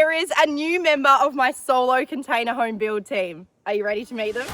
There is a new member of my solo container home build team. Are you ready to meet them?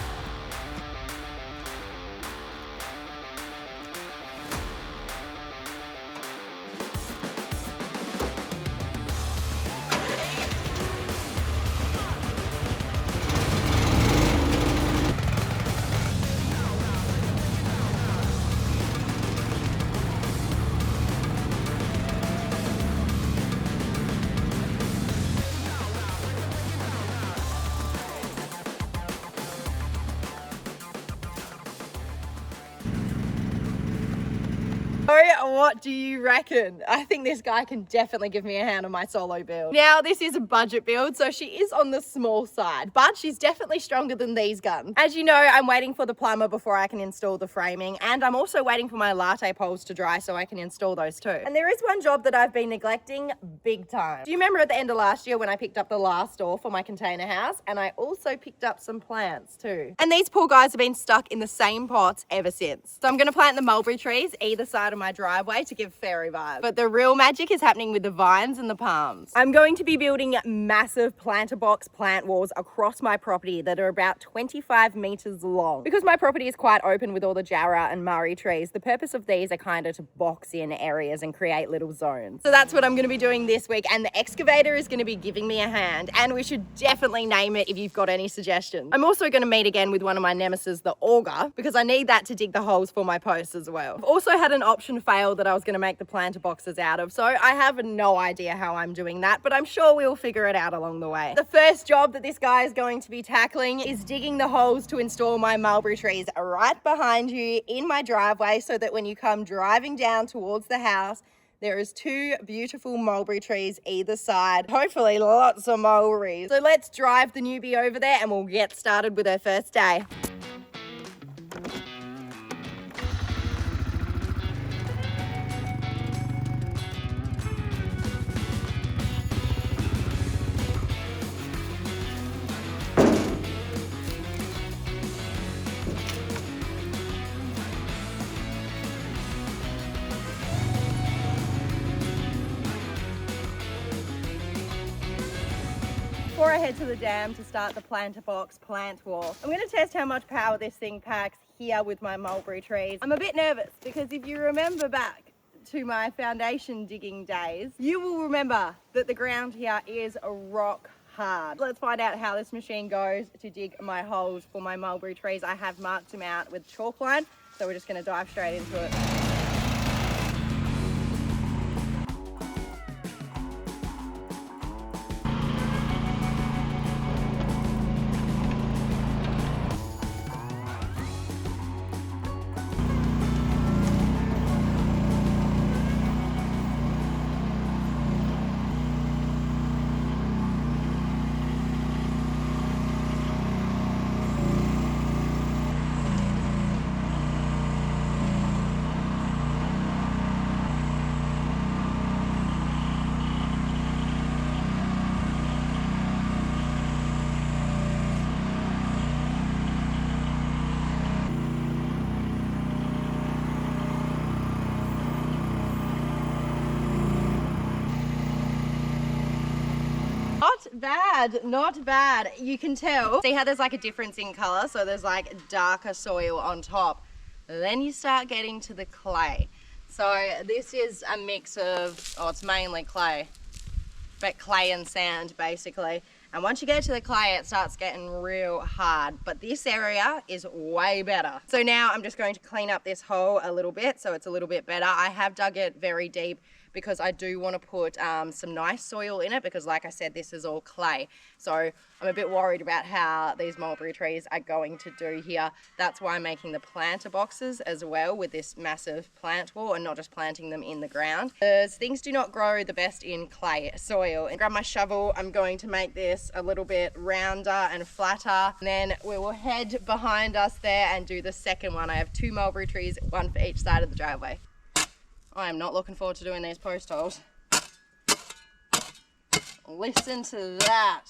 So what do you reckon? I think this guy can definitely give me a hand on my solo build. Now, this is a budget build, so she is on the small side, but she's definitely stronger than these guns. As you know, I'm waiting for the plumber before I can install the framing, and I'm also waiting for my latte poles to dry so I can install those too. And there is one job that I've been neglecting big time. Do you remember at the end of last year when I picked up the last door for my container house? And I also picked up some plants too. And these poor guys have been stuck in the same pots ever since. So I'm gonna plant the mulberry trees either side of my driveway to give fairy vibes. But the real magic is happening with the vines and the palms. I'm going to be building massive planter box plant walls across my property that are about 25 meters long. Because my property is quite open with all the jarrah and murray trees, the purpose of these are kind of to box in areas and create little zones. So that's what I'm going to be doing this week, and the excavator is going to be giving me a hand, and we should definitely name it if you've got any suggestions. I'm also going to meet again with one of my nemesis, the auger, because I need that to dig the holes for my posts as well. I've also had an option fail that I was going to make the planter boxes out of, so I have no idea how I'm doing that, but I'm sure we'll figure it out along the way. The first job that this guy is going to be tackling is digging the holes to install my mulberry trees right behind you in my driveway, so that when you come driving down towards the house, there is two beautiful mulberry trees either side. Hopefully lots of mulberries. So let's drive the newbie over there and we'll get started with her first day. Before I head to the dam to start the planter box plant wall, I'm going to test how much power this thing packs here with my mulberry trees. I'm a bit nervous because if you remember back to my foundation digging days, you will remember that the ground here is rock hard. Let's find out how this machine goes to dig my holes for my mulberry trees. I have marked them out with chalk line, so we're just going to dive straight into it. Not bad, not bad. You can tell. See how there's like a difference in color? So there's like darker soil on top. Then you start getting to the clay. So this is a mix of, oh, it's mainly clay, but clay and sand basically. And once you get to the clay, it starts getting real hard, but this area is way better. So now I'm just going to clean up this hole a little bit so it's a little bit better. I have dug it very deep because I do want to put some nice soil in it, because like I said, this is all clay. So I'm a bit worried about how these mulberry trees are going to do here. That's why I'm making the planter boxes as well with this massive plant wall, and not just planting them in the ground, because things do not grow the best in clay soil. And grab my shovel, I'm going to make this a little bit rounder and flatter, and then we will head behind us there and do the second one. I have two mulberry trees, one for each side of the driveway. I am not looking forward to doing these post holes. Listen to that.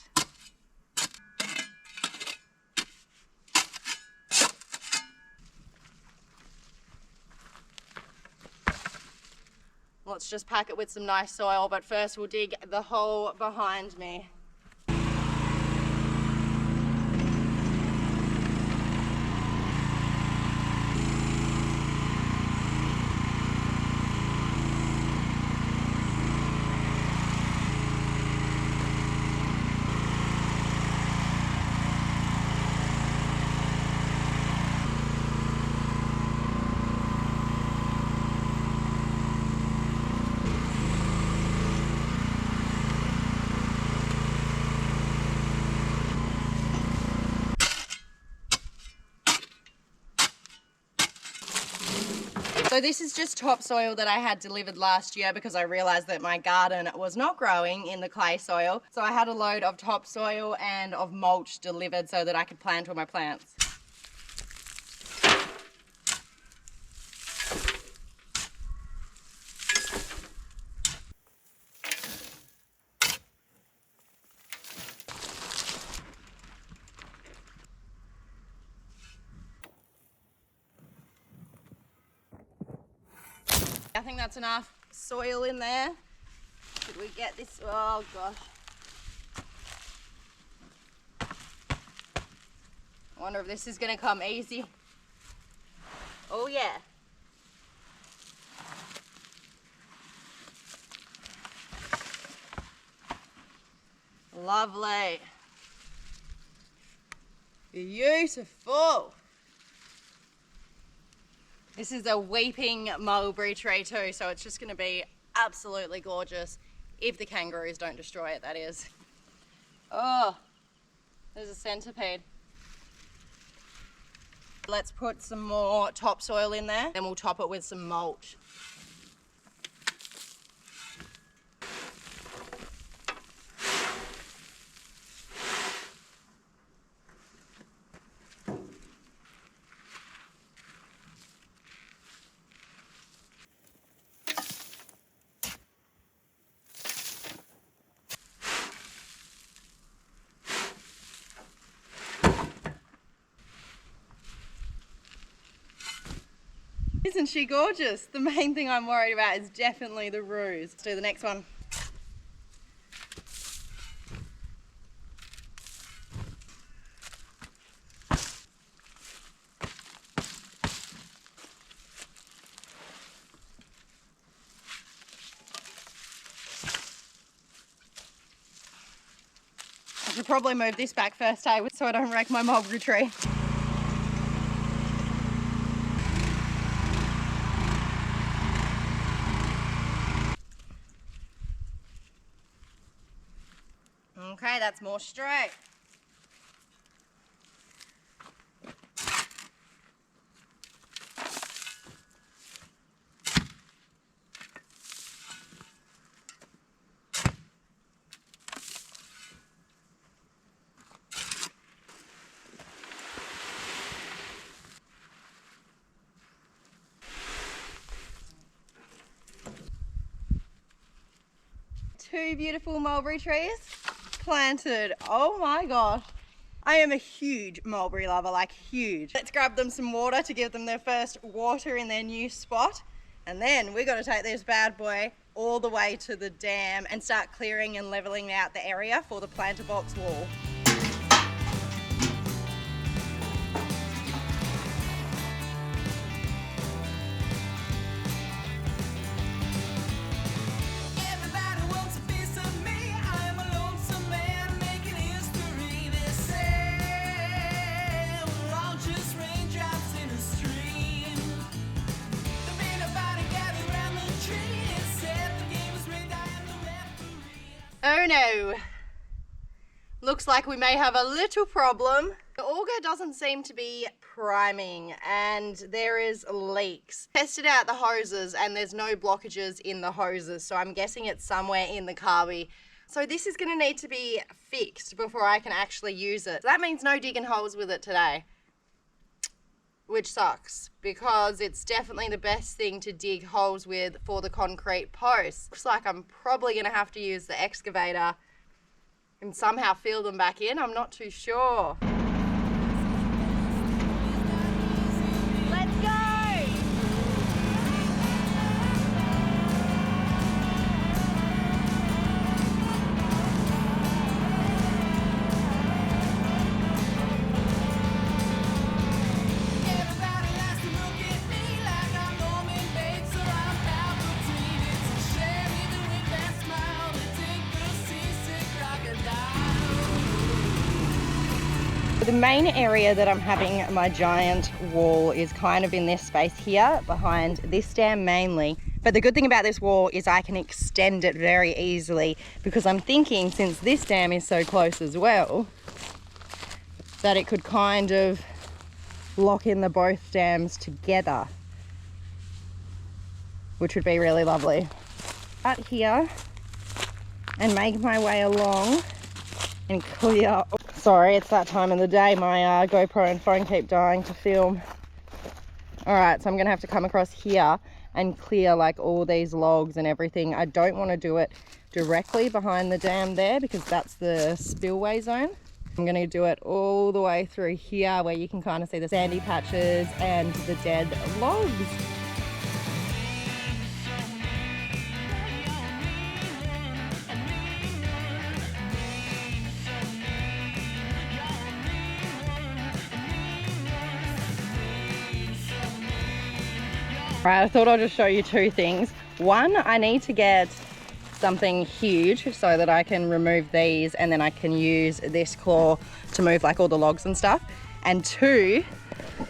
Let's just pack it with some nice soil, but first we'll dig the hole behind me. So this is just topsoil that I had delivered last year because I realized that my garden was not growing in the clay soil. So I had a load of topsoil and of mulch delivered so that I could plant all my plants. I think that's enough soil in there. Should we get this? Oh gosh. I wonder if this is gonna come easy. Oh yeah. Lovely. Beautiful. This is a weeping mulberry tree too, so it's just going to be absolutely gorgeous if the kangaroos don't destroy it, that is. Oh, there's a centipede. Let's put some more topsoil in there, then we'll top it with some mulch. Isn't she gorgeous? The main thing I'm worried about is definitely the roos. Let's do the next one. I should probably move this back first, eh, so I don't wreck my mulberry tree. Okay, that's more straight. Two beautiful mulberry trees planted. Oh my gosh. I am a huge mulberry lover, like huge. Let's grab them some water to give them their first water in their new spot. And then we're gonna take this bad boy all the way to the dam and start clearing and leveling out the area for the planter box wall. Oh no, looks like we may have a little problem. The auger doesn't seem to be priming and there is leaks. Tested out the hoses and there's no blockages in the hoses, so I'm guessing it's somewhere in the carby. So this is going to need to be fixed before I can actually use it. So that means no digging holes with it today, which sucks because it's definitely the best thing to dig holes with for the concrete posts. Looks like I'm probably going to have to use the excavator and somehow fill them back in. I'm not too sure. Let's go! The main area that I'm having my giant wall is kind of in this space here behind this dam mainly. But the good thing about this wall is I can extend it very easily, because I'm thinking, since this dam is so close as well, that it could kind of lock in the both dams together, which would be really lovely. Out here and make my way along and clear. Sorry, it's that time of the day. My GoPro and phone keep dying to film. All right, so I'm gonna have to come across here and clear like all these logs and everything. I don't want to do it directly behind the dam there, because that's the spillway zone. I'm going to do it all the way through here where you can kind of see the sandy patches and the dead logs. Right, I thought I'll just show you two things. One, I need to get something huge so that I can remove these, and then I can use this claw to move like all the logs and stuff. And two,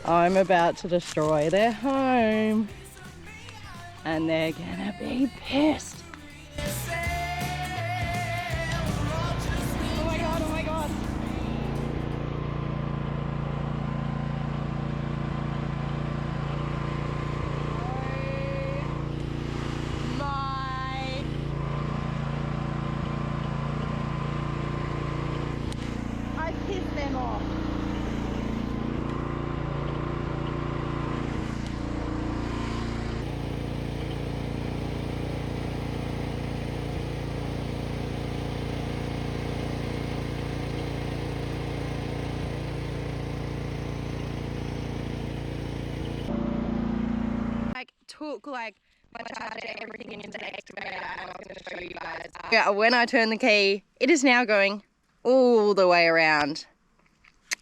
I'm about to destroy their home and they're gonna be pissed. Oh my god, oh my god. Took like my charger, everything into the excavator, and I was going to show you guys. Yeah, when I turn the key, it is now going all the way around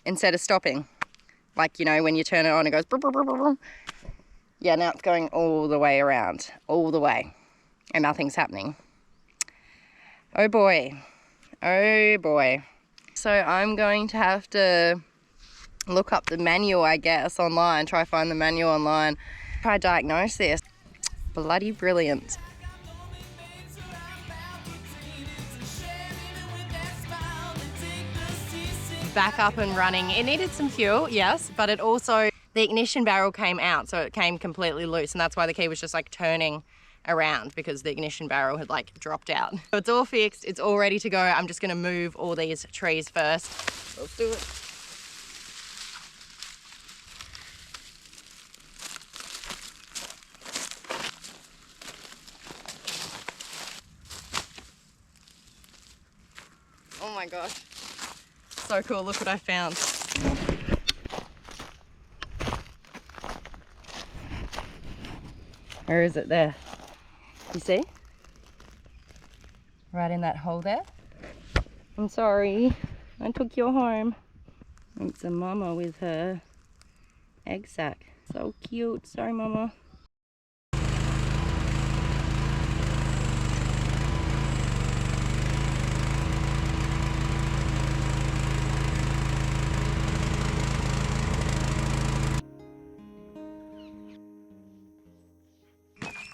instead of stopping. Like, you know, when you turn it on, it goes brr, brr, brr, brr. Yeah, now it's going all the way around, all the way, and nothing's happening. Oh boy, oh boy. So I'm going to have to look up the manual, I guess, online, try find the manual online. Try diagnose this. Bloody brilliant. Back up and running. It needed some fuel, yes, but it also, the ignition barrel came out, so it came completely loose, and that's why the key was just like turning around, because the ignition barrel had like dropped out. So it's all fixed, it's all ready to go. I'm just gonna move all these trees first. Let's do it. Oh my gosh, so cool, look what I found. Where is it? There, you see? Right in that hole there. I'm sorry, I took your home. It's a mama with her egg sac. So cute, sorry mama.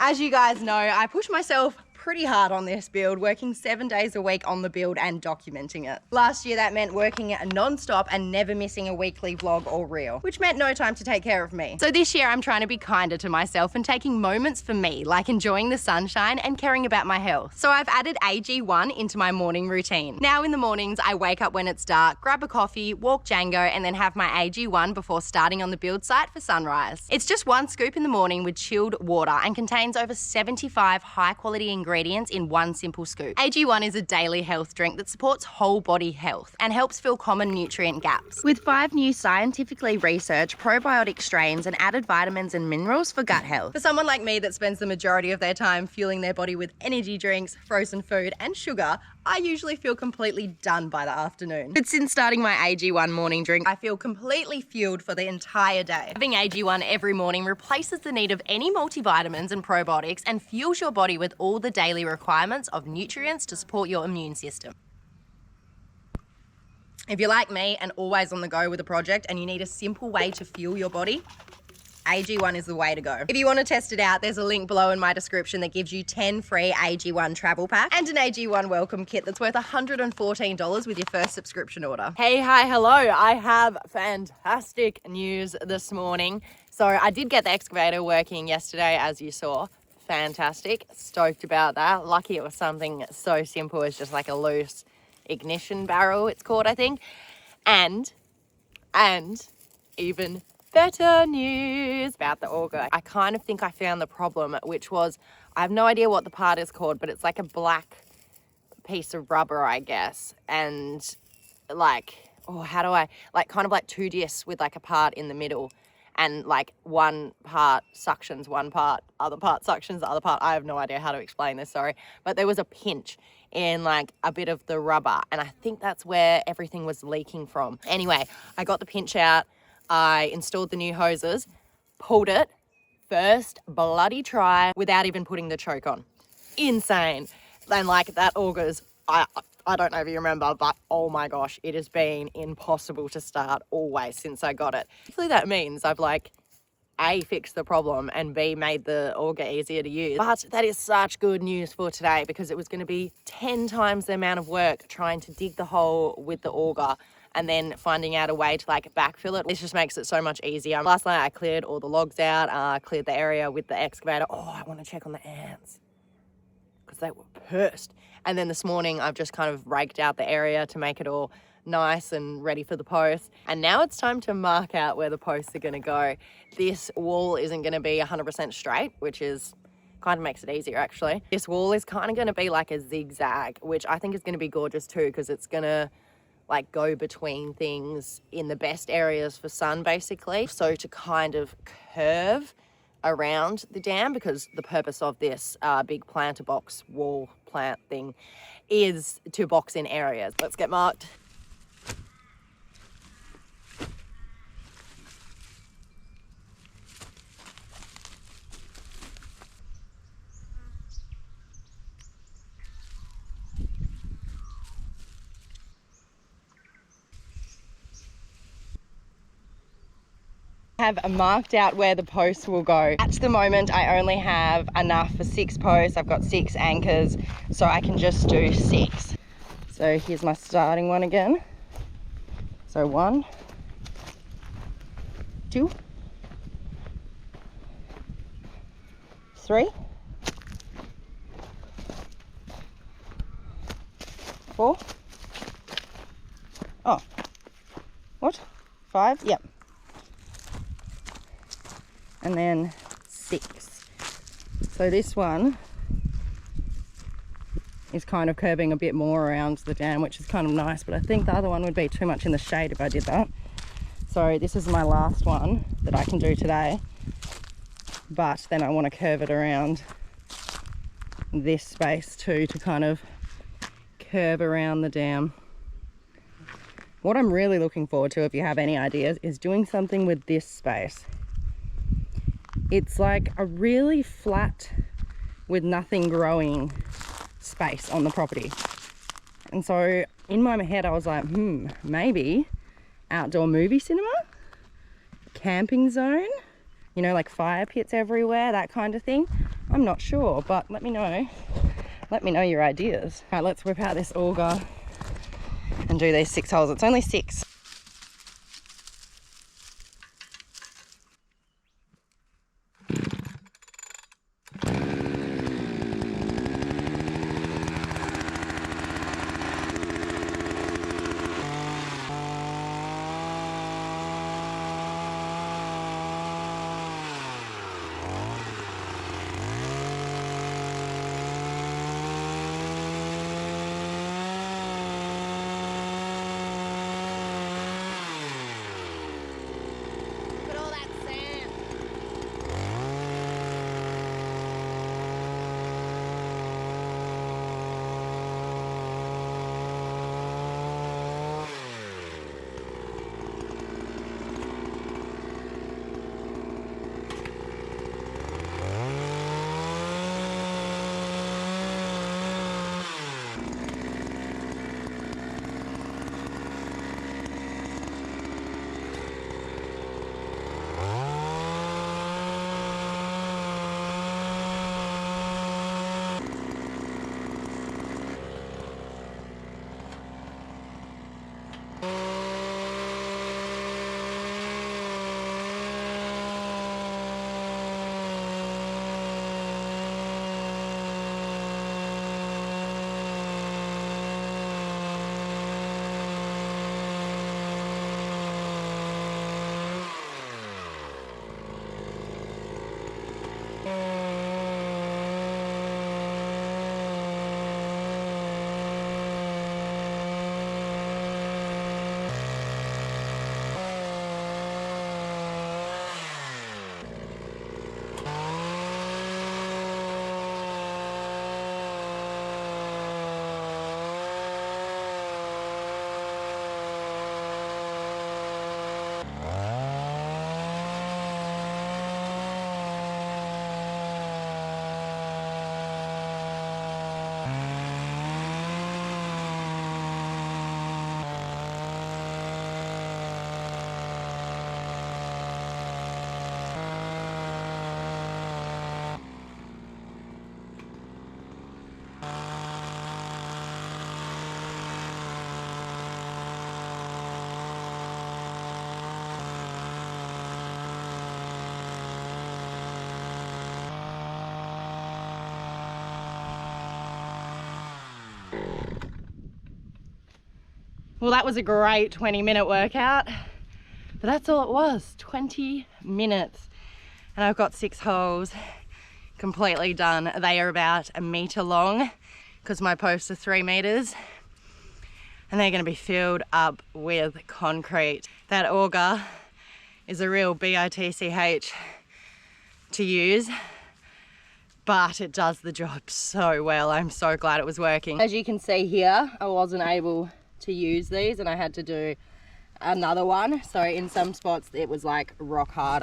As you guys know, I push myself pretty hard on this build, working 7 days a week on the build and documenting it. Last year that meant working non-stop and never missing a weekly vlog or reel, which meant no time to take care of me. So this year I'm trying to be kinder to myself and taking moments for me, like enjoying the sunshine and caring about my health. So I've added AG1 into my morning routine. Now in the mornings I wake up when it's dark, grab a coffee, walk Django, and then have my AG1 before starting on the build site for sunrise. It's just 1 scoop in the morning with chilled water and contains over 75 high quality ingredients in 1 simple scoop. AG1 is a daily health drink that supports whole body health and helps fill common nutrient gaps. With 5 new scientifically researched probiotic strains and added vitamins and minerals for gut health. For someone like me that spends the majority of their time fueling their body with energy drinks, frozen food and sugar, I usually feel completely done by the afternoon. But since starting my AG1 morning drink, I feel completely fueled for the entire day. Having AG1 every morning replaces the need of any multivitamins and probiotics and fuels your body with all the daily requirements of nutrients to support your immune system. If you're like me and always on the go with a project and you need a simple way to fuel your body, AG1 is the way to go. If you want to test it out, there's a link below in my description that gives you 10 free AG1 travel packs and an AG1 welcome kit that's worth $114 with your first subscription order. Hey, hi, hello. I have fantastic news this morning. So I did get the excavator working yesterday, as you saw. Fantastic. Stoked about that. Lucky it was something so simple as just like a loose ignition barrel, it's called, I think. And even better news about the auger. I kind of think I found the problem, which was, I have no idea what the part is called, but it's like a black piece of rubber, I guess. And like, oh, how do I, like kind of like two discs with like a part in the middle, and like one part suctions one part, other part suctions the other part. I have no idea how to explain this, sorry. But there was a pinch in like a bit of the rubber, and I think that's where everything was leaking from. Anyway, I got the pinch out. I installed the new hoses, pulled it, first bloody try without even putting the choke on. Insane. And like that augers, I don't know if you remember, but oh my gosh, it has been impossible to start always since I got it. Hopefully that means I've like A, fixed the problem, and B, made the auger easier to use. But that is such good news for today, because it was going to be 10 times the amount of work trying to dig the hole with the auger and then finding out a way to like backfill it. This just makes it so much easier. Last night I cleared all the logs out, cleared the area with the excavator. Oh, I want to check on the ants because they were pissed. And then this morning I've just kind of raked out the area to make it all nice and ready for the posts. And now it's time to mark out where the posts are going to go. This wall isn't going to be 100% straight, which is kind of makes it easier actually. This wall is kind of going to be like a zigzag, which I think is going to be gorgeous too, because it's going to like go between things in the best areas for sun basically. So to kind of curve around the dam, because the purpose of this big planter box wall plant thing is to box in areas. Let's get marked. Have marked out where the posts will go. At the moment I only have enough for 6 posts. I've got 6 anchors, so I can just do 6. So here's my starting one again. So 1, 2, 3, 4. Oh, what? 5? Yep. And then 6. So this one is kind of curving a bit more around the dam, which is kind of nice, but I think the other one would be too much in the shade if I did that. So this is my last one that I can do today, but then I want to curve it around this space too, to kind of curve around the dam. What I'm really looking forward to, if you have any ideas, is doing something with this space. It's like a really flat with nothing growing space on the property. And so in my head I was like, maybe outdoor movie cinema, camping zone, you know, like fire pits everywhere, that kind of thing. I'm not sure, but let me know your ideas. All right, let's whip out this auger and do these 6 holes. It's only 6. Well, that was a great 20-minute workout, but that's all it was, 20 minutes. And I've got 6 holes completely done. They are about 1 metre long because my posts are 3 metres, and they're going to be filled up with concrete. That auger is a real bitch to use, but it does the job so well. I'm so glad it was working. As you can see here, I wasn't able to use these and I had to do another one. So in some spots it was like rock hard.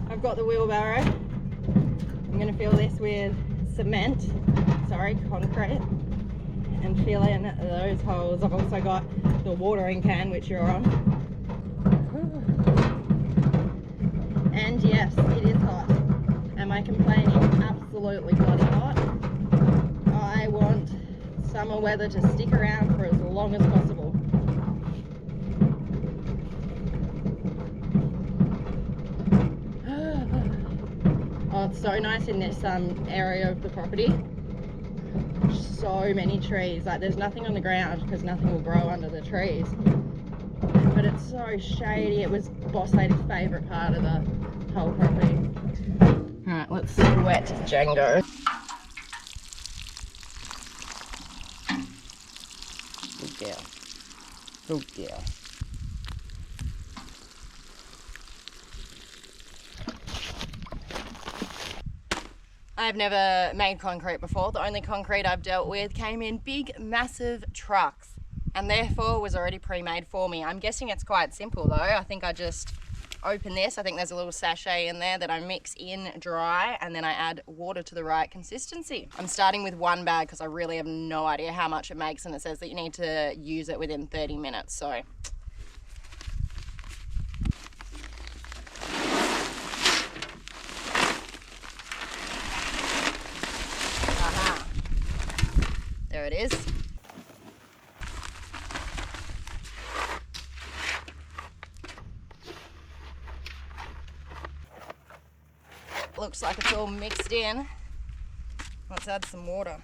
I've got the wheelbarrow. I'm gonna fill this with concrete, and fill in those holes. I've also got the watering can, which you're on. And yes, it is hot. Am I complaining? Absolutely bloody hot. I want summer weather to stick around for as long as possible. Oh, it's so nice in this area of the property. So many trees. Like, there's nothing on the ground because nothing will grow under the trees. But it's so shady. It was Boss Lady's favourite part of the whole property. Alright, let's wet Django. Good girl. Good girl. I've never made concrete before. The only concrete I've dealt with came in big, massive trucks and therefore was already pre-made for me. I'm guessing it's quite simple though. I think I just open this. I think there's a little sachet in there that I mix in dry, and then I add water to the right consistency. I'm starting with 1 bag because I really have no idea how much it makes, and it says that you need to use it within 30 minutes. So there it is. Looks like it's all mixed in. Let's add some water.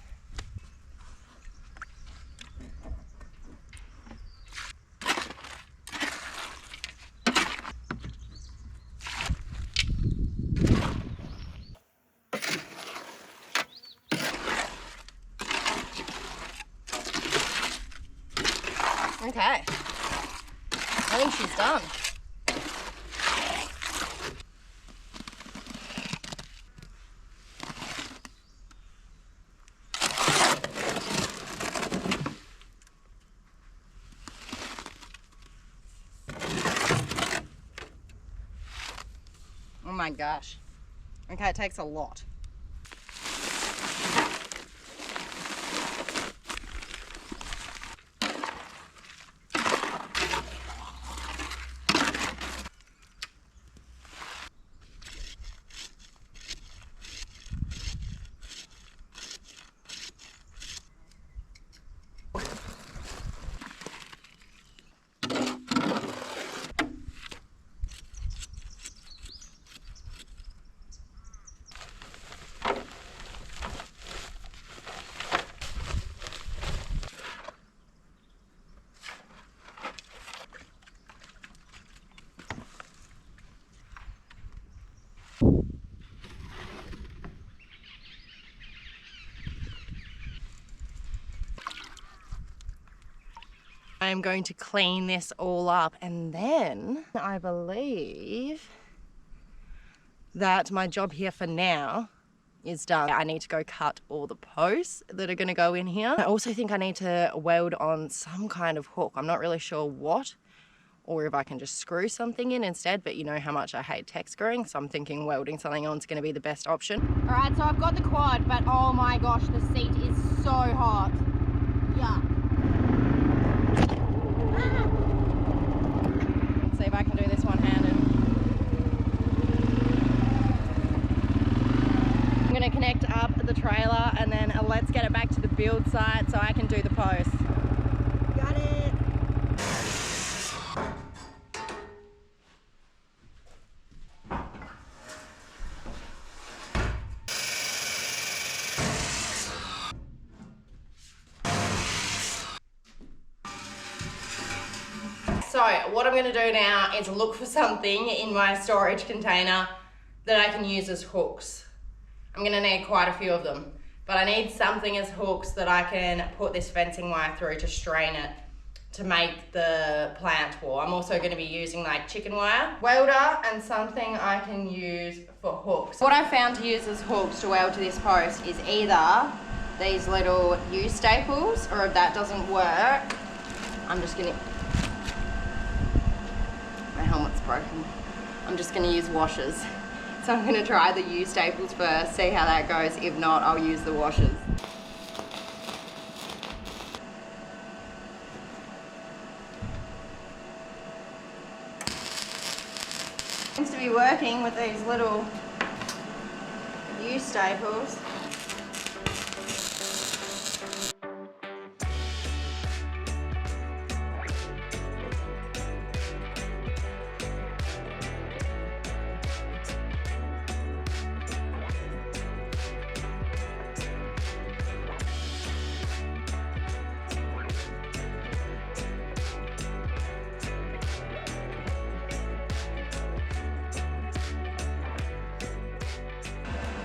Okay, I think she's done. Oh my gosh. Okay, it takes a lot. I'm going to clean this all up, and then I believe that my job here for now is done. I need to go cut all the posts that are going to go in here. I also think I need to weld on some kind of hook. I'm not really sure what, or if I can just screw something in instead, but you know how much I hate tech screwing, so I'm thinking welding something on is going to be the best option. All right, so I've got the quad, but oh my gosh, the seat is so hot. Yeah. Let's see if I can do this one-handed. I'm going to connect up the trailer and then let's get it back to the build site so I can do the posts. Got it. So what I'm gonna do now is look for something in my storage container that I can use as hooks. I'm gonna need quite a few of them, but I need something as hooks that I can put this fencing wire through to strain it to make the plant wall. I'm also gonna be using like chicken wire welder and something I can use for hooks. What I found to use as hooks to weld to this post is either these little U-staples, or if that doesn't work, I'm just gonna, my helmet's broken. I'm just gonna use washers. So I'm gonna try the U-staples first, see how that goes. If not, I'll use the washers. Seems to be working with these little U-staples.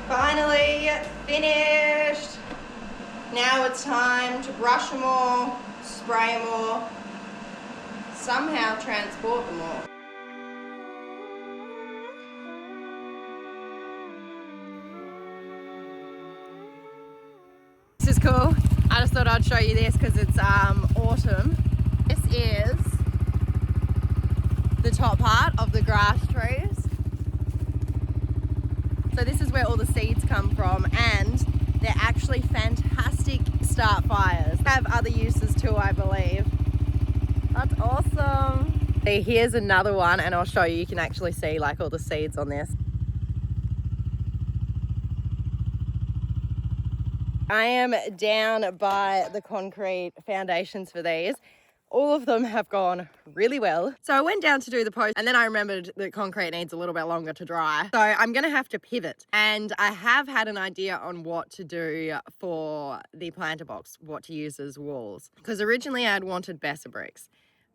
Finally finished. Now it's time to brush them all, spray them all, somehow transport them all. This is cool. I just thought I'd show you this because it's autumn. This is the top part of the grass trees. So this is where all the seeds come from, and they're actually fantastic start fires. They have other uses too, I believe. That's awesome. See, here's another one, and I'll show you. You can actually see like all the seeds on this. I am down by the concrete foundations for these. All of them have gone really well. So I went down to do the post, and then I remembered that concrete needs a little bit longer to dry. So I'm gonna have to pivot. And I have had an idea on what to do for the planter box, what to use as walls. Because originally I'd wanted Besser bricks,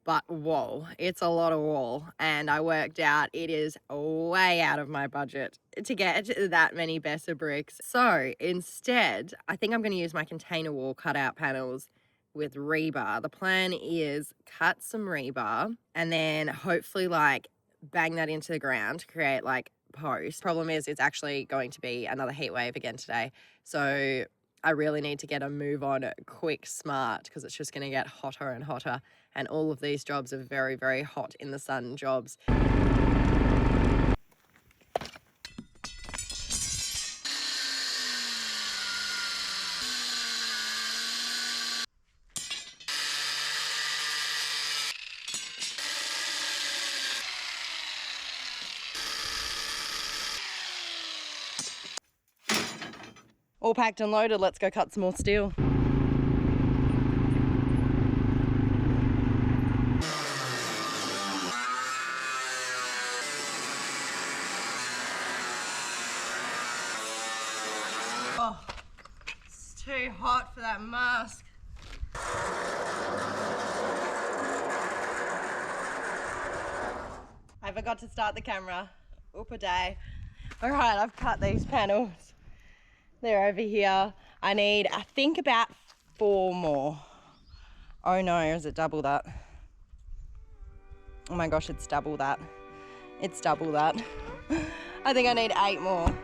but whoa, it's a lot of wall. And I worked out it is way out of my budget to get that many Besser bricks. So instead, I think I'm gonna use my container wall cutout panels with rebar. The plan is cut some rebar and then hopefully like bang that into the ground to create like posts. Problem is it's actually going to be another heat wave again today. So I really need to get a move on quick, smart, because it's just going to get hotter and hotter. And all of these jobs are very, very hot in the sun jobs. All packed and loaded, let's go cut some more steel. Oh, it's too hot for that mask. I forgot to start the camera. Oop a day. All right, I've cut these panels. They're over here. I need, I think, about 4 more. Oh no, is it double that? Oh my gosh, it's double that. It's double that. I think I need 8 more.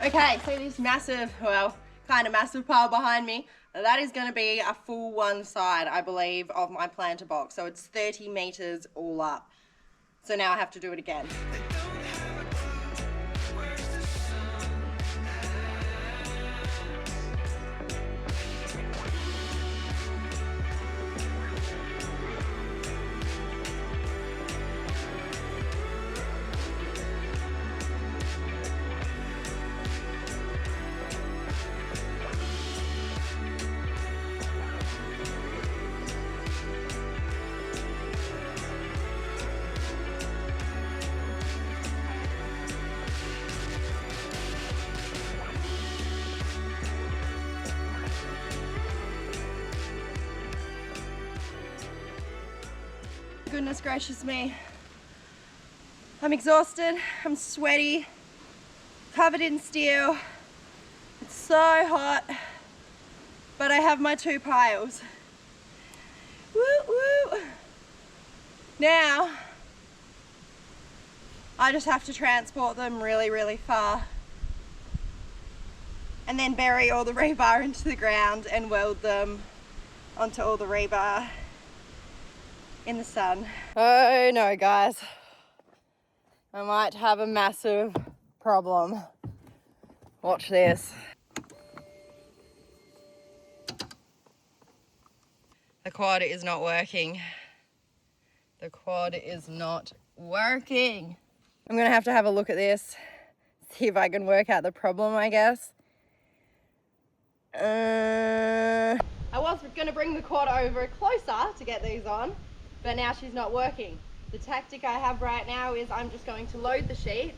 Okay, so this massive, well, kind of massive pile behind me, that is going to be a full one side, I believe, of my planter box. So it's 30 meters all up. So now I have to do it again. Goodness gracious me. I'm exhausted, I'm sweaty, covered in steel. It's so hot, but I have my 2 piles. Woo woo. Now, I just have to transport them really far and then bury all the rebar into the ground and weld them onto all the rebar in the sun. Oh no, guys. I might have a massive problem. Watch this. The quad is not working. The quad is not working. I'm gonna have to have a look at this, see if I can work out the problem, I guess. I was gonna bring the quad over closer to get these on, but now she's not working. The tactic I have right now is I'm just going to load the sheets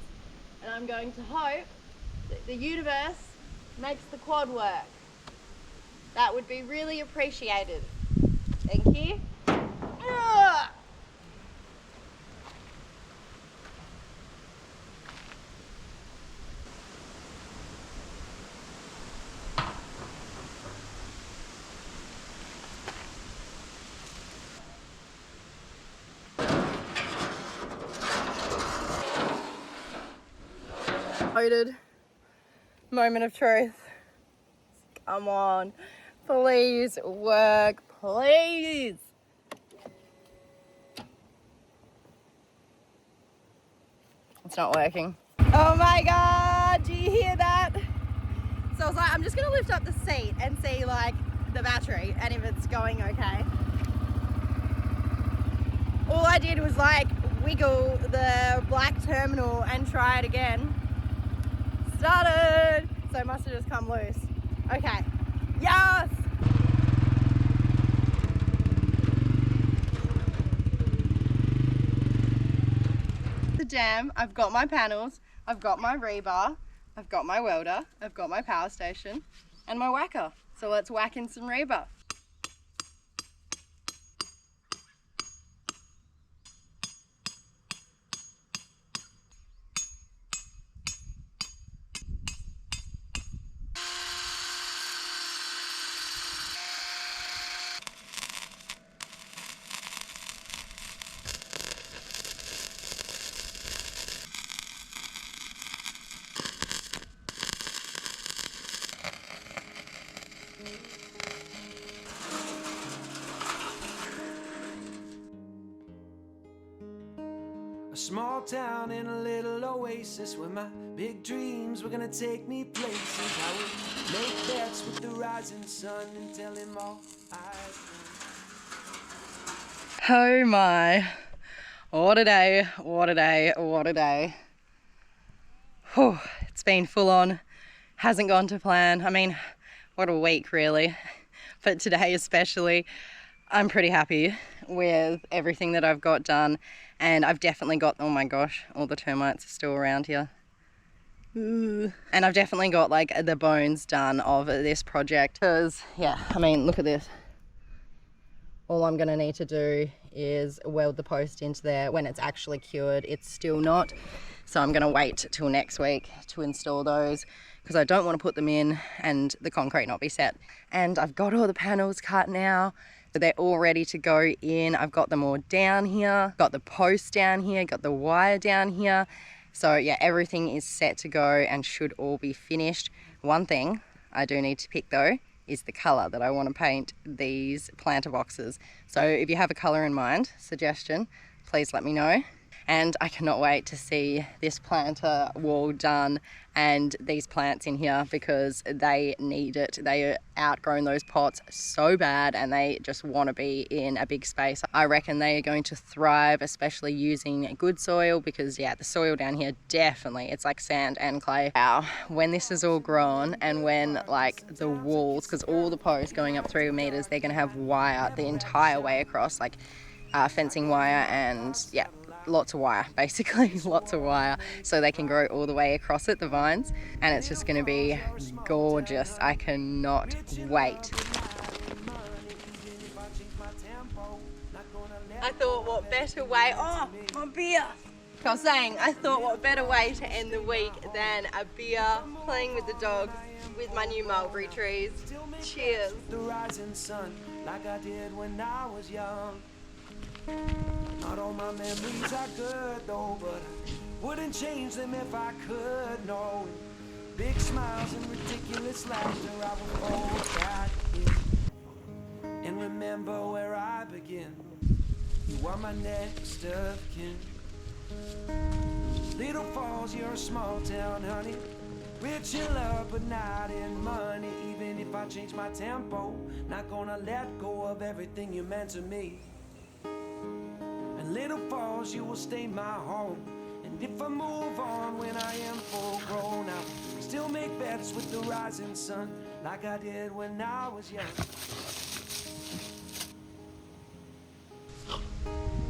and I'm going to hope that the universe makes the quad work. That would be really appreciated. Thank you. Ugh. Loaded. Moment of truth. Come on. Please work. Please. It's not working. Oh my God. Do you hear that? So I was like, I'm just going to lift up the seat and see like the battery and if it's going okay. All I did was like wiggle the black terminal and try it again. Started. So it must have just come loose. Okay. Yes! The dam, I've got my panels, I've got my rebar, I've got my welder, I've got my power station and my whacker. So let's whack in some rebar. A small town in a little oasis where my big dreams were gonna take me places. I would make bets with the rising sun and tell him all I'd done. Oh my, what a day, what a day, what a day. Whew, it's been full on, hasn't gone to plan. I mean, what a week really, but today especially. I'm pretty happy with everything that I've got done, and I've definitely got, oh my gosh, all the termites are still around here. Ooh. And I've definitely got like the bones done of this project because, yeah, I mean, look at this. All I'm gonna need to do is weld the post into there. When it's actually cured, it's still not. So I'm gonna wait till next week to install those because I don't want to put them in and the concrete not be set. And I've got all the panels cut now. So they're all ready to go in. I've got them all down here, got the post down here, got the wire down here. So yeah, everything is set to go and should all be finished. One thing I do need to pick though is the color that I want to paint these planter boxes. So if you have a color in mind, suggestion, please let me know. And I cannot wait to see this planter wall done and these plants in here because they need it. They are outgrown those pots so bad and they just want to be in a big space. I reckon they are going to thrive, especially using good soil because yeah, the soil down here definitely, it's like sand and clay. Wow, when this is all grown and when like the walls, because all the posts going up 3 meters, they're going to have wire the entire way across, like fencing wire and yeah, lots of wire, basically lots of wire, so they can grow all the way across it, the vines, and it's just going to be gorgeous. I cannot wait. I thought what better way, oh, my beer. I was saying, I thought what better way to end the week than a beer, playing with the dogs, with my new mulberry trees. Cheers. The rising sun, like I did when I was young. Not all my memories are good though, but I wouldn't change them if I could, no. Big smiles and ridiculous laughter, I will hold back in and remember where I begin. You are my next of kin. Little Falls, you're a small town, honey. Rich in love, but not in money. Even if I change my tempo, not gonna let go of everything you meant to me. And Little Falls, you will stay my home. And if I move on when I am full grown, I'll still make beds with the rising sun, like I did when I was young.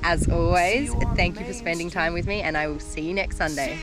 As always, thank you for spending time with me, and I will see you next Sunday.